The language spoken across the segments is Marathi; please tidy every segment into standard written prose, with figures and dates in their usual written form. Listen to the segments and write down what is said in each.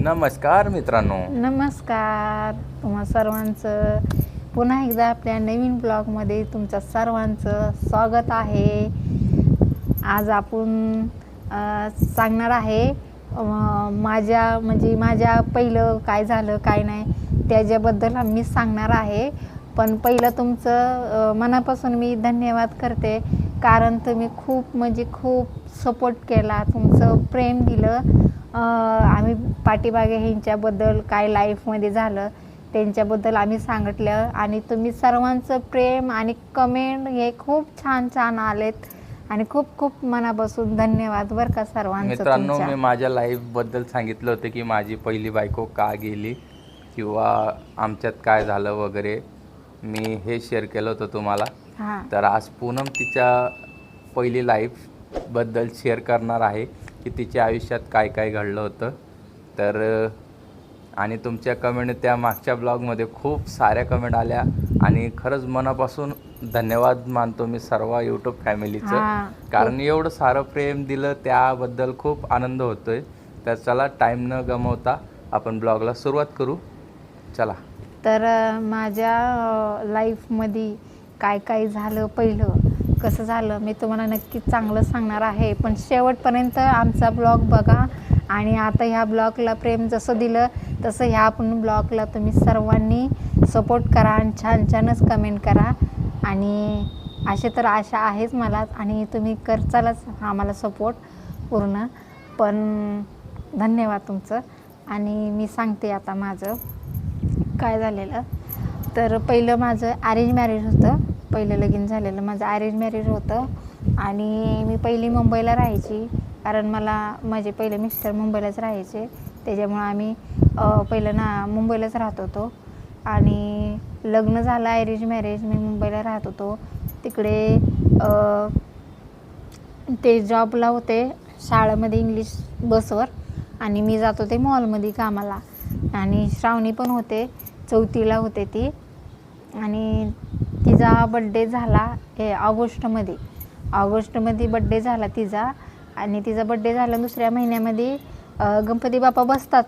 नमस्कार मित्रांनो. नमस्कार तुम्हा सर्वांचं पुन्हा एकदा आपल्या नवीन ब्लॉगमध्ये तुमचं सर्वांचं स्वागत आहे. आज आपण सांगणार आहे माझ्या पहिलं काय झालं काय नाही त्याच्याबद्दल मी सांगणार आहे. पण पहिलं तुमचं मनापासून मी धन्यवाद करते, कारण तुम्ही खूप सपोर्ट केला, तुमचं प्रेम दिलं. आम्ही पाठीमागे ह्यांच्याबद्दल काय लाईफमध्ये झालं त्यांच्याबद्दल आम्ही सांगितलं आणि तुम्ही सर्वांचं प्रेम आणि कमेंट हे खूप छान आलेत आणि खूप मनापासून धन्यवाद बरं का सर्वांचं. मित्रांनो, मी माझ्या लाईफबद्दल सांगितलं होतं की माझी पहिली बायको का गेली किंवा आमच्यात काय झालं वगैरे, मी हे शेअर केलं होतं तुम्हाला. तर आज पूनम तिच्या पहिली लाईफबद्दल शेअर करणार आहे की तिच्या आयुष्यात काय काय घडलं होतं. तर आणि तुमच्या कमेंट त्या मागच्या ब्लॉगमध्ये खूप साऱ्या कमेंट आल्या आणि खरंच मनापासून धन्यवाद मानतो मी सर्व यूट्यूब फॅमिलीचं, कारण एवढं सारं प्रेम दिलं त्याबद्दल खूप आनंद होतोय. तर चला टाईम न गमावता आपण ब्लॉगला सुरुवात करू. चला. तर माझ्या लाईफमध्ये काय झालं, पहिलं कसं झालं मी तुम्हाला नक्कीच चांगलं सांगणार आहे. पण शेवटपर्यंत आमचा ब्लॉग बघा आणि आता ह्या ब्लॉगला प्रेम जसं दिलं तसं ह्या पण ब्लॉगला तुम्ही सर्वांनी सपोर्ट करा आणि छानच कमेंट करा. आणि आशा आहेच मला आणि तुम्ही करचालच आम्हाला सपोर्ट पूर्ण. पण धन्यवाद तुमचं. आणि मी सांगते आता माझं काय झालेलं. तर पहिलं माझं अरेंज मॅरेज होतं. पहिलं लगीन झालेलं माझं अरेंज मॅरेज होतं आणि मी पहिली मुंबईला राहायची, कारण माझे पहिले मिस्टर मुंबईलाच राहायचे, त्याच्यामुळं आम्ही पहिलं मुंबईलाच राहत होतो. आणि लग्न झालं अरेंज मॅरेज, मी मुंबईला राहत होतो. तिकडे ते जॉबला होते शाळेमध्ये इंग्लिश बसवर आणि मी जात होते मॉलमध्ये कामाला. आणि श्रावणी पण होते, 4थीला होते ती. आणि तिचा बड्डे झाला ऑगस्टमध्ये बड्डे झाला तिचा. आणि तिचा बड्डे झाला दुसऱ्या महिन्यामध्ये गणपती बाप्पा बसतात,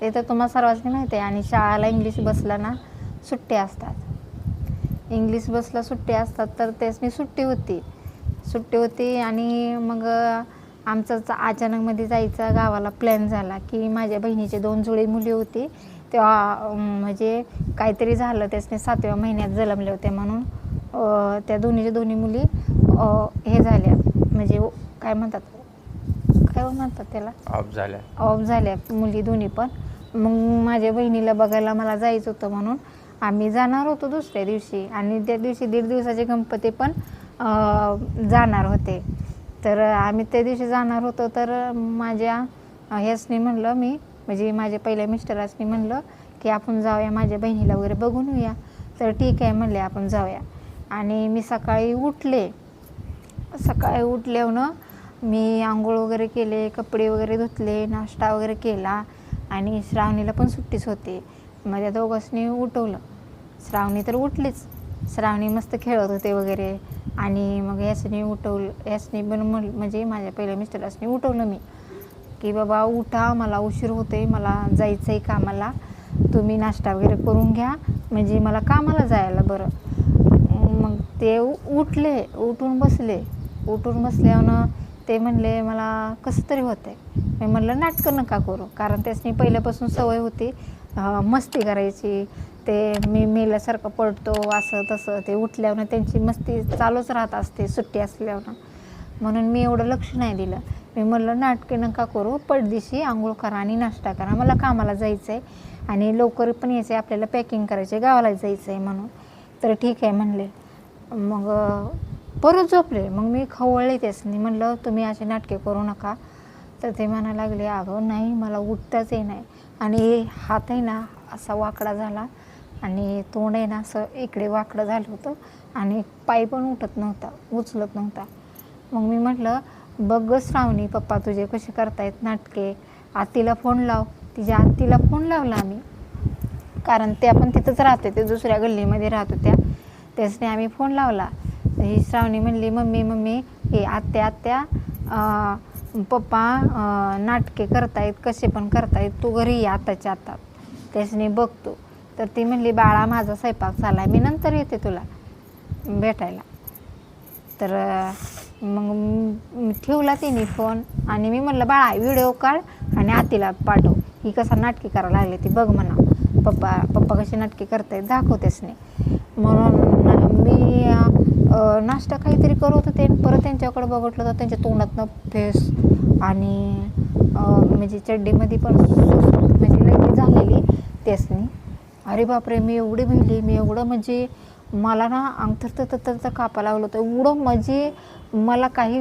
ते तर तुम्हाला सर्वांनी माहिती आहे. आणि शाळेला इंग्लिश बसला ना सुट्ट्या असतात, इंग्लिश बसला सुट्ट्या असतात, तर त्यासनी सुट्टी होती. आणि मग आमचा अचानकमध्ये जायचा गावाला प्लॅन झाला की माझ्या बहिणीचे 2 जुळे मुली होती, तेव्हा म्हणजे काहीतरी झालं, त्यासने 7व्या महिन्यात जन्मले होते म्हणून त्या दोन्ही मुली हे झाल्या, म्हणजे काय म्हणतात त्याला, ऑफ झाल्या मुली दोन्ही पण. मग माझ्या बहिणीला बघायला मला जायचं होतं म्हणून आम्ही जाणार होतो दुसऱ्या दिवशी. आणि त्या दिवशी 1.5 दिवसाचे गणपती पण जाणार होते. तर आम्ही त्या दिवशी जाणार होतो. तर माझ्या ह्यासनी म्हणलं, म्हणजे माझ्या पहिल्या मिस्टरासनी म्हणलं की आपण जाऊया माझ्या बहिणीला वगैरे बघून येऊया. तर ठीक आहे म्हणले, आपण जाऊया. आणि मी सकाळी उठल्यावर मी आंघोळ वगैरे केले, कपडे वगैरे धुतले, नाश्ता वगैरे केला. आणि श्रावणीला पण सुट्टीच होती. माझ्या दोघांनी उठवलं. श्रावणी तर उठलीच, श्रावणी मस्त खेळत होते वगैरे. आणि मग यासनी पण म्हणजे माझ्या पहिल्या मिस्टरासनी उठवलं मी की बाबा उठा, मला उशीर होते, मला जायचं आहे कामाला, तुम्ही नाश्ता वगैरे करून घ्या म्हणजे मला कामाला जायला बरं. मग ते उठून बसल्यावर ते म्हणले मला कसं तरी होतं आहे. मी म्हणलं नाटकं नका करू, कारण त्यासनी पहिल्यापासून सवय होती मस्ती करायची. ते मी मेल्यासारखं पडतो असं तसं, ते उठल्यावर त्यांची मस्ती चालूच राहत असते सुट्टी असल्यावर. म्हणून मी एवढं लक्ष नाही दिलं. मी म्हणलं नाटके नका करू, पडदिशी आंघोळ करा आणि नाश्ता करा, मला कामाला जायचं आहे आणि लवकर पण यायचं आहे, आपल्याला पॅकिंग करायचं आहे, गावाला जायचं आहे म्हणून. तर ठीक आहे म्हणले. मग परत झोपले. मग मी खवळले त्यासनी, म्हणलं तुम्ही असे नाटके करू नका. तर ते म्हणायला लागले, अगं नाही मला उठताच नाही. आणि हात आहे ना असा वाकडा झाला आणि तोंड आहे ना असं इकडे वाकडं झालं होतं आणि पाय पण उचलत नव्हता. मग मी म्हटलं बघ श्रावणी, पप्पा तुझे कसे करतायत नाटके, आत्तीला फोन लाव. तिच्या आत्तीला फोन लावला आम्ही, कारण त्या पण तिथंच राहते, ते दुसऱ्या गल्लीमध्ये राहत होत्या. त्यासने आम्ही फोन लावला. ही श्रावणी म्हणली, मम्मी हे आत्या पप्पा नाटके करतायत, कसे पण करतायत, तू घरी ये आताच्या आता, त्याच्याने बघतो. तर ती म्हणली बाळा माझा स्वयंपाक झाला आहे, मी नंतर येते तुला भेटायला. तर मग ठेवला तिने फोन आणि मी म्हणलं बाळा व्हिडिओ काढ आणि आतीला पाठव, ही कसा नाटकी करायला लागली ती बघ म्हणा, पप्पा कशी नाटकी करतायत दाखवतेच नाही. म्हणून मी नाश्ता काहीतरी करत होते, परत त्यांच्याकडे बघितलं तर त्यांच्या तोंडातनं फेस आणि म्हणजे चड्डीमध्ये पण म्हणजे लई झालेली त्यासनी. अरे बापरे, मी एवढी भिली, मी एवढं म्हणजे मला ना अंग थरथर कापा लागलं होतं. एवढं म्हणजे मला काही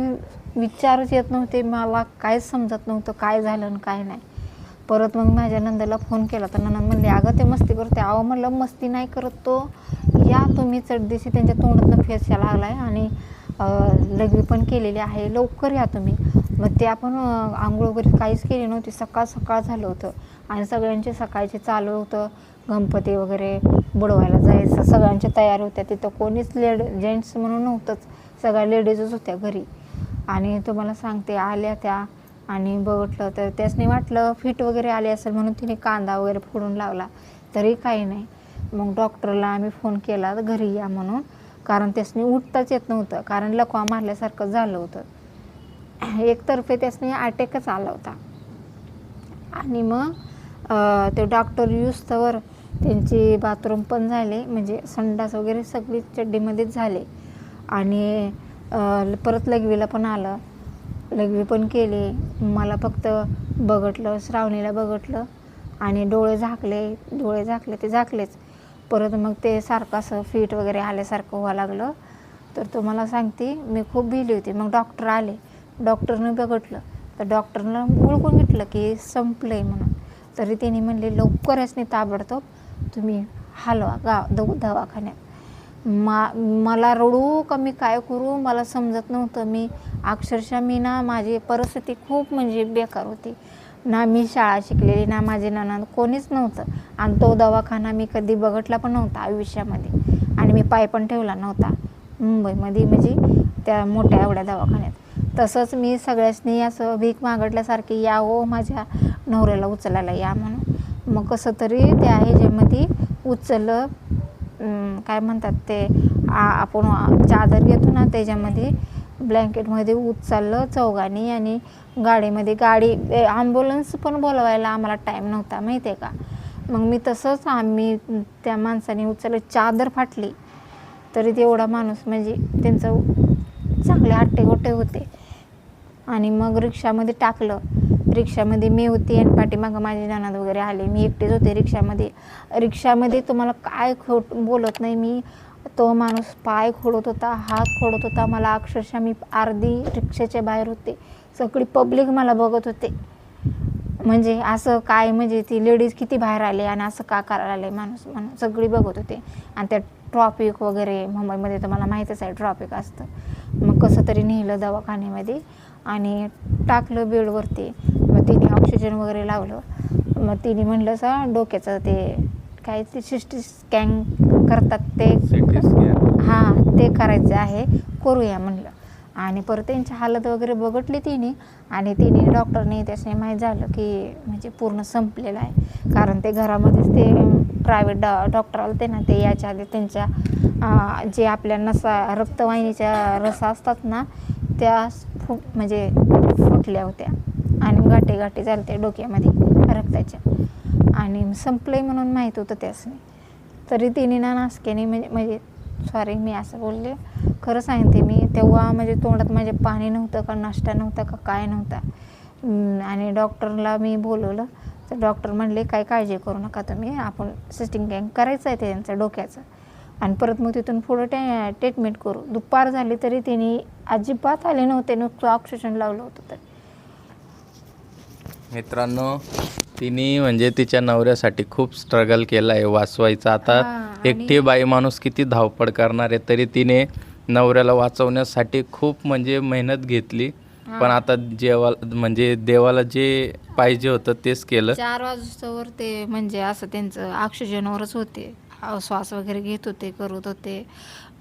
विचारच येत नव्हते, मला काहीच समजत नव्हतं काय झालं आणि काय नाही. परत मग माझ्या नंदाला फोन केला तर नंद म्हणले अगं ते मस्ती करते. अहो म्हणलं मस्ती नाही करत तो, या तुम्ही चढदिशी त्यांच्या तोंडातनं फेस यायला लागला आहे आणि लघवी पण केलेली आहे, लवकर या तुम्ही. मग ते आपण आंघोळ वगैरे काहीच केली नव्हती, सकाळ झालं होतं आणि सगळ्यांचे सकाळचे चालू होतं गणपती वगैरे बुडवायला जायचं, सगळ्यांच्या तयारी होत्या. तिथं कोणीच जेंट्स म्हणून नव्हतंच, सगळ्या लेडीजच होत्या घरी. आणि तुम्हाला सांगते आल्या त्या आणि बघितलं तर त्यासनी वाटलं फिट वगैरे आले असेल म्हणून तिने कांदा वगैरे फोडून लावला, तरी काही नाही. मग डॉक्टरला आम्ही फोन केला घरी या म्हणून, कारण त्यासनी उठताच येत नव्हतं, कारण लकवा मारल्यासारखं झालं होतं. एकतर्फे त्यासनी अटॅकच आला होता. आणि मग ते डॉक्टर युस्तवर त्यांची बाथरूम पण झाले, म्हणजे संडास वगैरे सगळी चड्डीमध्येच झाले. आणि परत लघवीला पण आलं, लघवी पण केली. मला फक्त बघितलं, श्रावणीला बघितलं आणि डोळे झाकले ते झाकलेच. परत मग ते सारखं असं फिट वगैरे आल्यासारखं व्हायला लागलं. तर तुम्हाला सांगते मी खूप भिली होती. मग डॉक्टर आले, डॉक्टरनं बघितलं तर डॉक्टरनं ओळखून घेतलं की संपलं आहे म्हणून. तरी त्यांनी म्हणले लवकरच नाही ताबडतोब तुम्ही हलवा दवाखान्यात. मला रडू का मी काय करू मला समजत नव्हतं. मी अक्षरशः माझी परिस्थिती खूप म्हणजे बेकार होती. ना मी शाळा शिकलेली, ना माझे नणंद, कोणीच नव्हतं. आणि तो दवाखाना मी कधी बघितला पण नव्हता आयुष्यामध्ये, आणि मी पाय पण ठेवला नव्हता मुंबईमध्ये, म्हणजे त्या मोठ्या एवढ्या दवाखान्यात. तसंच मी सगळ्यांनी असं भीक मागडल्यासारखी या हो माझ्या नवऱ्याला उचलायला या म्हणून. मग कसं तरी त्या ह्याच्यामध्ये उचललं, काय म्हणतात ते आपण चादर घेतो ना त्याच्यामध्ये ब्लँकेटमध्ये उचललं चौघांनी. आणि गाडी ॲम्ब्युलन्स पण बोलवायला आम्हाला टाईम नव्हता माहिती आहे का. मग मी तसंच आम्ही त्या माणसाने उचललं, चादर फाटली तरी तेवढा माणूस म्हणजे त्यांचं चांगले हट्टेगोटे होते. आणि मग रिक्षामध्ये टाकलं. रिक्षामध्ये मी होती आणि पाठीमागं माझे नणंद वगैरे आले, मी एकटीच होते रिक्षामध्ये तुम्हाला काय खोट बोलत नाही मी. तो माणूस पाय खोडत होता, हात खोडत होता. मला अक्षरशः मी अर्धी रिक्षाच्या बाहेर होते, सगळी पब्लिक मला बघत होते. म्हणजे असं काय, म्हणजे ती लेडीज किती बाहेर आले आणि असं का करायला आले माणूस म्हणून सगळी बघत होते. आणि त्या ट्रॉफिक वगैरे मुंबईमध्ये तर मला माहीतच आहे ट्रॉफिक असतं. मग कसं तरी नेलं दवाखान्यामध्ये आणि टाकलं बेडवरती. मग तिने ऑक्सिजन वगैरे लावलं. मग तिने म्हणलं डोक्याचं ते काय ते सिटी स्कॅन करतात ते, हां ते करायचं आहे, करूया म्हणलं. आणि परत त्यांची हालत वगैरे बघितली तिने. आणि तिने डॉक्टरने त्याच्याने माहीत झालं की म्हणजे पूर्ण संपलेलं आहे. कारण ते घरामध्येच ते प्रायव्हेट डॉक्टर आले ना, ते याच्या आधी त्यांच्या जे आपल्या नसा रक्तवाहिनीच्या रसा असतात ना त्या म्हणजे फुटल्या होत्या आणि गाठी झाल्या डोक्यामध्ये रक्ताच्या. आणि संपलंय म्हणून माहीत होतं त्यासनी. तरी तिने ना नासक्याने म्हणजे सॉरी मी असं बोलले, खरं सांगते मी, तेव्हा म्हणजे तोंडात माझ्या पाणी नव्हतं का नाश्ता नव्हता का काय नव्हता. आणि डॉक्टरला मी बोलवलं तर डॉक्टर म्हणले काय काळजी करू नका तुम्ही, आपण सिस्टिंग स्कॅन करायचं आहे त्यांचं डोक्याचं आणि परत मग तिथून पुढं ट्रीटमेंट करू. दुपार झाली तरी तिने अजिबात आले नव्हते, नुसतं ऑक्सिजन लावलं होतं. तर मित्रांनो तिने म्हणजे तिच्या नवऱ्यासाठी खूप स्ट्रगल केला आहे वाचवायचा. आता एकटी बाई माणूस किती धावपळ करणार आहे, तरी तिने नवऱ्याला वाचवण्यासाठी खूप म्हणजे मेहनत घेतली. पण आता म्हणजे देवाला जे पाहिजे होतं तेच केलं. 4 वाजतावर ते म्हणजे असं त्यांचं ऑक्सिजनवरच होते, श्वास वगैरे घेत होते, करत होते.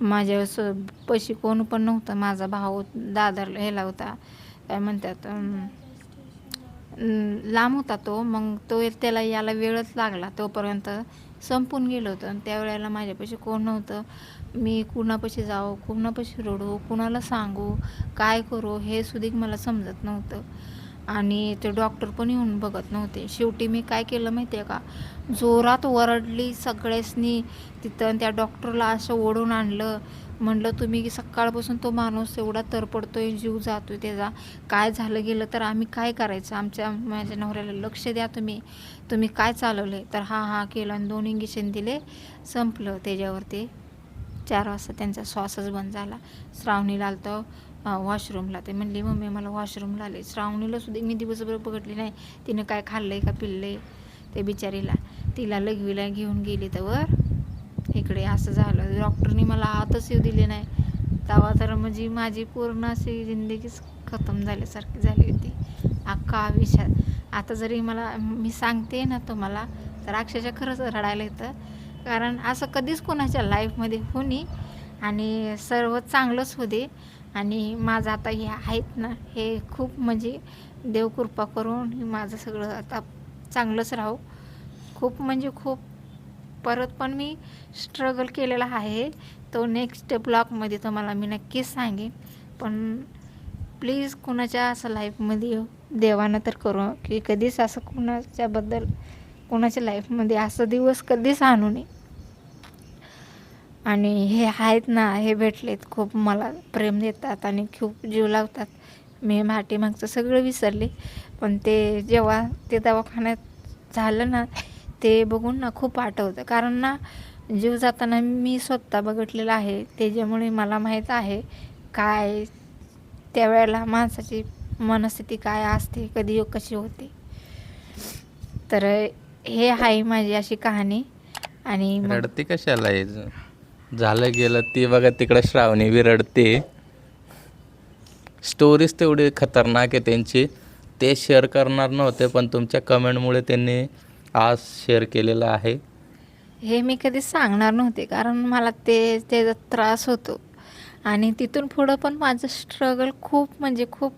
माझ्या पशी कोण पण नव्हतं, माझा भाऊ दादरला हेला होता, काय म्हणतात लांब होता तो. मग त्याला याला वेळच लागला. तोपर्यंत संपून गेलं होतं आणि त्यावेळेला माझ्यापाशी कोण नव्हतं. मी कुणापाशी जाऊ, कुणापाशी रडू, कुणाला सांगू, काय करू हे सुद्धा मला समजत नव्हतं. आणि ते डॉक्टर पण येऊन बघत नव्हते. शेवटी मी काय केलं माहिती आहे का, जोरात ओरडली सगळ्यासनी तिथं आणि त्या डॉक्टरला असं ओढून आणलं. म्हणलं तुम्ही सकाळपासून तो माणूस एवढा तरपडतोय, जीव जातोय त्याचा, काय झालं गेलं तर आम्ही काय करायचं, माझ्या नवऱ्याला लक्ष द्या तुम्ही काय चालवलं आहे. तर हा केलं आणि 2 इंजेक्शन दिले, संपलं. त्याच्यावरती 4 वाजता त्यांचा श्वासच बंद झाला. श्रावणीला आलतं वॉशरूमला. ते म्हणली मम्मी मला वॉशरूमला आले. श्रावणीला सुद्धा मी दिवसभर बघितली नाही तिनं काय खाल्लंय का पिल्लंय ते बिचारीला. तिला लघवीला घेऊन गेली तर इकडे असं झालं. डॉक्टरनी मला आतच येऊ दिले नाही. तेव्हा तर म्हणजे माझी पूर्ण अशी जिंदगीच खतम झाल्यासारखी झाली होती. अख्खा आयुष्यात आता जरी मी सांगते ना तुम्हाला तर अक्षरशः खरंच रडायला येतं. कारण असं कधीच कोणाच्या लाईफमध्ये होणी आणि सर्व चांगलंच होते. आणि माझं आता हे आहेत ना हे खूप म्हणजे देवकृपा करून माझं सगळं आता चांगलंच राहू. खूप म्हणजे खूप परत पण मी स्ट्रगल केलेला आहे. तो नेक्स्ट ब्लॉगमध्ये तुम्हाला मी नक्कीच सांगेन. पण प्लीज कुणाच्या असं लाईफमध्ये देवानं तर करू की कधीच असं कुणाच्या लाईफमध्ये असं दिवस कधीच आणू नये. आणि हे आहेत ना हे भेटलेत, खूप मला प्रेम देतात आणि खूप जीव लावतात. मी पाठीमागचं सगळं विसरले. पण ते जेव्हा ते दवाखान्यात झालं ना ते बघून ना खूप आठवतं. कारण ना जीव जाताना मी स्वतः बघितलेलं आहे. त्याच्यामुळे मला माहीत आहे काय त्यावेळेला माणसाची मनस्थिती काय असते, कधी कशी होते. तर हे आहे माझी अशी कहाणी. आणि रडते कशाला आहे? झालं गेलं ते बघा, तिकडं श्रावणी बी रडते. स्टोरीज तेवढी खतरनाक आहे त्यांची. ते शेअर करणार नव्हते पण तुमच्या कमेंटमुळे त्यांनी आज शेअर केलेलं आहे. हे मी कधीच सांगणार नव्हते कारण मला त्याचा त्रास होतो. आणि तिथून पुढं पण माझं स्ट्रगल खूप म्हणजे खूप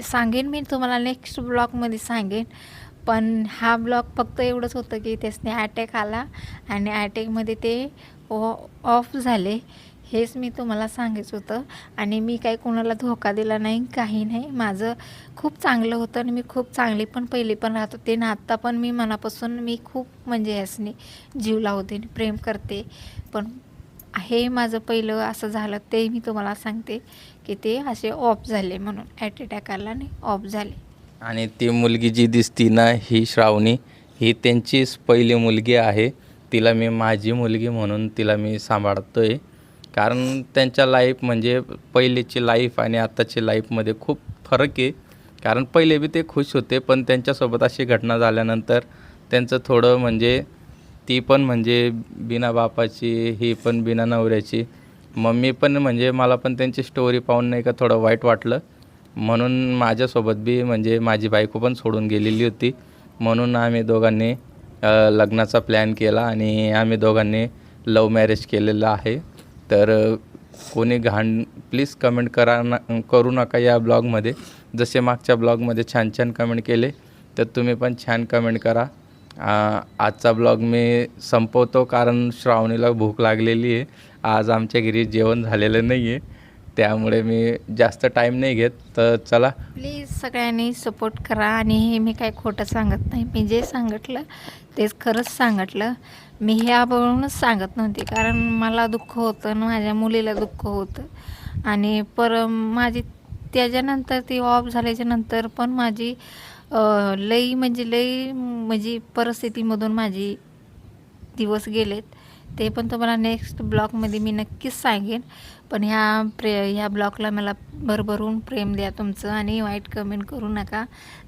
सांगेन मी तुम्हाला नेक्स्ट ब्लॉगमध्ये सांगेन. पण हा ब्लॉग फक्त एवढंच होतं की त्यासने अटॅक आला आणि अटॅकमध्ये ते ऑफ झाले. हेच मी तुम्हाला सांगायचं होतं. आणि मी काही कोणाला धोका दिला नाही, काही नाही. माझं खूप चांगलं होतं आणि मी खूप चांगली पण पहिली पण राहत होते ना आत्ता पण मी मनापासून मी खूप म्हणजे यासनी जीव लावते, प्रेम करते. पण हे माझं पहिलं असं झालं ते मी तुम्हाला सांगते की ते असे ऑफ झाले म्हणून अटॅक आला आणि ऑफ झाले. आणि ती मुलगी जी दिसती ना ही श्रावणी, ही त्यांचीच पहिली मुलगी आहे. तिला मी माझी मुलगी म्हणून तिला मी सांभाळतोय. कारण त्यांच्या लाईफ म्हणजे पहिलीची लाईफ आणि आत्ताची लाईफमध्ये खूप फरक आहे. कारण पहिले बी ते खुश होते पण त्यांच्यासोबत अशी घटना झाल्यानंतर त्यांचं थोडं म्हणजे ती पण म्हणजे बिना बापाची, ही पण बिना नवऱ्याची. मम्मी पण म्हणजे मला पण त्यांची स्टोरी पाहून नाही का थोडं वाईट वाटलं. म्हणून माझ्यासोबत बी म्हणजे माझी बायको पण सोडून गेलेली होती. म्हणून आम्ही दोघांनी लग्नाचा प्लॅन केला आणि आम्ही दोघांनी लव्ह मॅरेज केलेलं आहे. तर कोणी घाण प्लीज कमेंट करू नका या ब्लॉगमध्ये. जसे मागच्या ब्लॉगमध्ये छान छान कमेंट केले तर तुम्ही पण छान कमेंट करा. आजचा ब्लॉग मी संपवतो कारण श्रावणीला भूक लागलेली आहे. आज आमच्या घरी जेवण झालेलं नाही आहे त्यामुळे मी जास्त टाईम नाही घेत. तर चला प्लीज सगळ्यांनी सपोर्ट करा. आणि हे मी काही खोटं सांगत नाही, मी जे सांगितलं तेच खरंच सांगितलं. मी हे आबळूनच सांगत नव्हते कारण मला दुःख होतं आणि माझ्या मुलीला दुःख होतं. आणि माझी त्याच्यानंतर ती ऑफ झाल्याच्या नंतर पण माझी लई म्हणजे परिस्थितीमधून माझी दिवस गेलेत. ते पण तुम्हाला नेक्स्ट ब्लॉगमध्ये मी नक्कीच सांगेन. पण ह्या ब्लॉगला मला भरभरून प्रेम द्या तुमचं आणि वाईट कमेंट करू नका,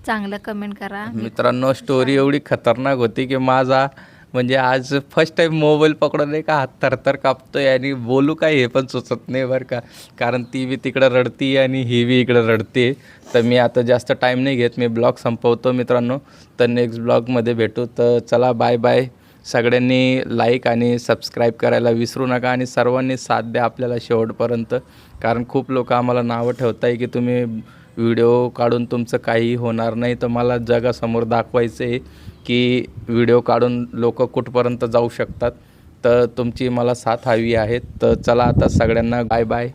चांगलं कमेंट करा. मित्रांनो स्टोरी एवढी खतरनाक होती की माझा म्हणजे आज फर्स्ट टाईम मोबाईल पकडून नाही का हात थरथर कापतोय आणि बोलू काय हे पण सुचत नाही बरं का. कारण ती बी तिकडं रडती आणि ही बी इकडं रडते. तर मी आता जास्त टाईम नाही घेत, मी ब्लॉग संपवतो मित्रांनो. तर नेक्स्ट ब्लॉगमध्ये भेटू. तर चला बाय बाय. सगळ्यांनी लाईक आणि सबस्क्राईब करायला विसरू नका आणि सर्वांनी साथ द्या आपल्याला शेवटपर्यंत, कारण खूप लोक आम्हाला नावं ठेवत आहे की तुम्ही व्हिडिओ काढून तुमचं काही होणार नाही. तर मला जगासमोर दाखवायचं आहे की व्हिडिओ काढून लोक कुठपर्यंत जाऊ शकतात. तर तुमची मला साथ हवी आहे. तर चला आता सगळ्यांना बाय बाय.